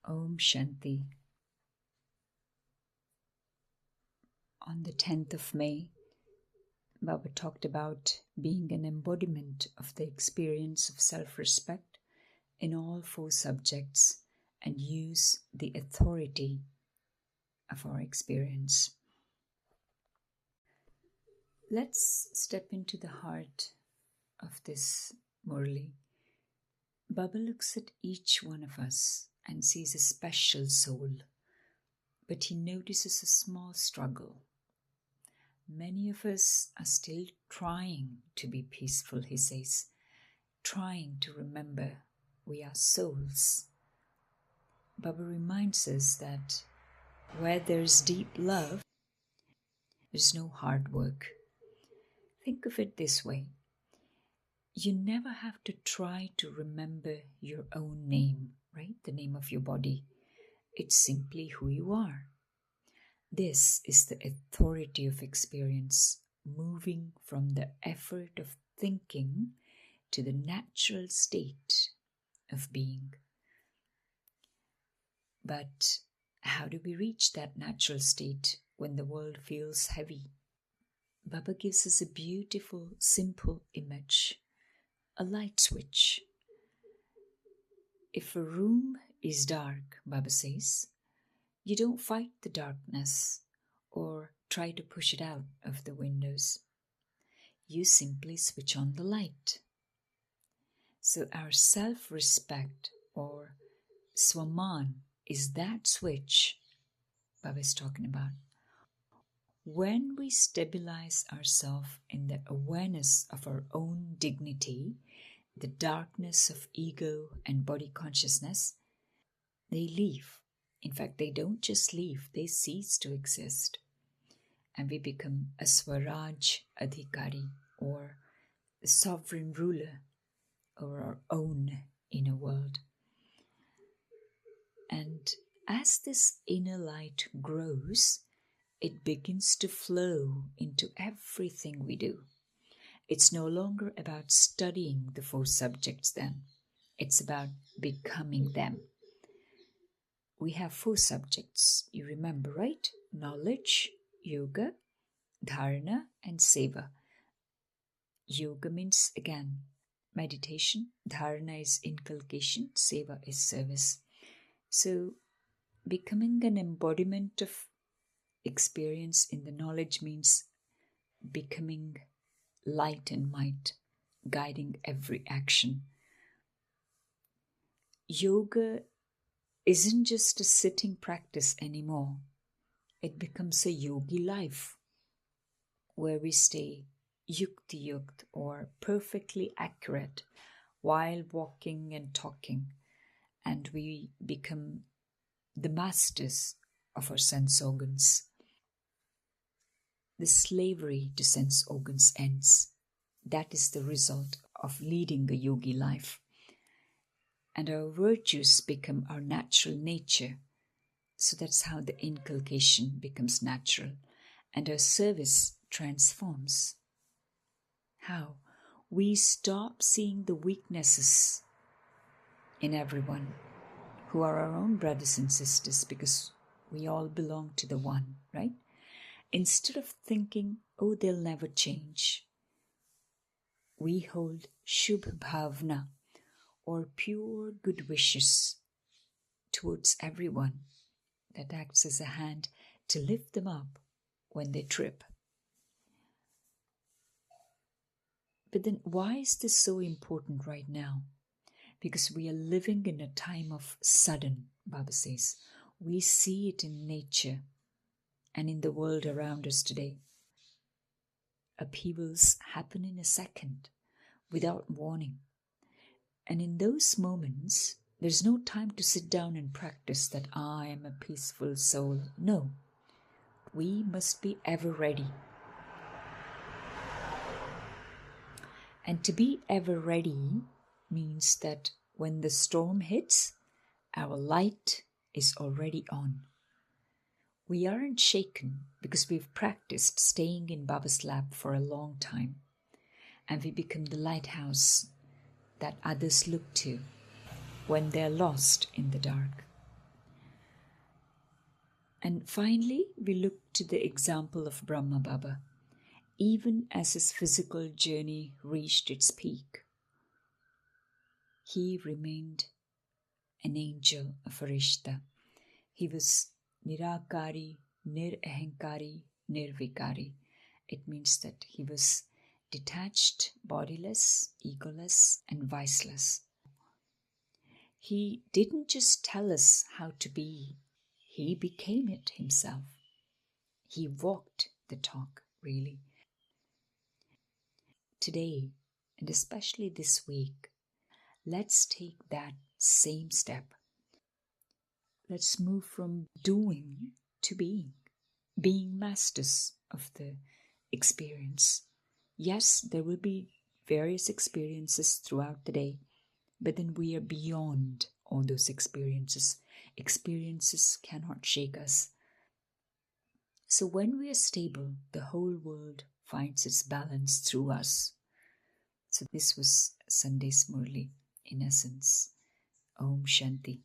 Om Shanti. On the 10th of May, Baba talked about being an embodiment of the experience of self-respect in all 4 subjects and use the authority of our experience. Let's step into the heart of this Murli. Baba looks at each one of us and sees a special soul, but he notices a small struggle. Many of us are still trying to be peaceful, he says, trying to remember we are souls. Baba reminds us that where there's deep love, there's no hard work. Think of it this way. You never have to try to remember your own name, right? The name of your body. It's simply who you are. This is the authority of experience, moving from the effort of thinking to the natural state of being. But how do we reach that natural state when the world feels heavy? Baba gives us a beautiful, simple image. A light switch. If a room is dark, Baba says, you don't fight the darkness or try to push it out of the windows. You simply switch on the light. So our self-respect or swaman is that switch Baba is talking about. When we stabilize ourselves in the awareness of our own dignity, the darkness of ego and body consciousness, they leave. In fact, they don't just leave, they cease to exist. And we become a Swaraj Adhikari, or the sovereign ruler over our own inner world. And as this inner light grows, it begins to flow into everything we do. It's no longer about studying the 4 subjects then. It's about becoming them. We have 4 subjects, you remember, right? Knowledge, yoga, dharana, and seva. Yoga means, again, meditation. Dharana is inculcation. Seva is service. So, becoming an embodiment of experience in the knowledge means becoming light and might, guiding every action. Yoga isn't just a sitting practice anymore. It becomes a yogi life where we stay yukti-yukt or perfectly accurate while walking and talking, and we become the masters of our sense organs. The slavery to sense organs ends. That is the result of leading a yogi life. And our virtues become our natural nature. So that's how the inculcation becomes natural. And our service transforms. How? We stop seeing the weaknesses in everyone who are our own brothers and sisters, because we all belong to the one, right? Instead of thinking, oh, they'll never change, we hold Shubh Bhavna, or pure good wishes towards everyone that acts as a hand to lift them up when they trip. But then why is this so important right now? Because we are living in a time of sudden, Baba says. We see it in nature and in the world around us today. Upheavals happen in a second, without warning. And in those moments, there's no time to sit down and practice that I am a peaceful soul. No, we must be ever ready. And to be ever ready means that when the storm hits, our light is already on. We aren't shaken because we've practiced staying in Baba's lap for a long time, and we become the lighthouse that others look to when they're lost in the dark. And finally, we look to the example of Brahma Baba. Even as his physical journey reached its peak, he remained an angel, a farishta. He was nirakari, nirahankari, nirvikari. It means that he was detached, bodiless, egoless, and viceless. He didn't just tell us how to be, he became it himself. He walked the talk, really. Today, and especially this week, let's take that same step. Let's move from doing to being masters of the experience. Yes, there will be various experiences throughout the day, but then we are beyond all those experiences. Experiences cannot shake us. So when we are stable, the whole world finds its balance through us. So this was Sunday's Murli in essence. Om Shanti.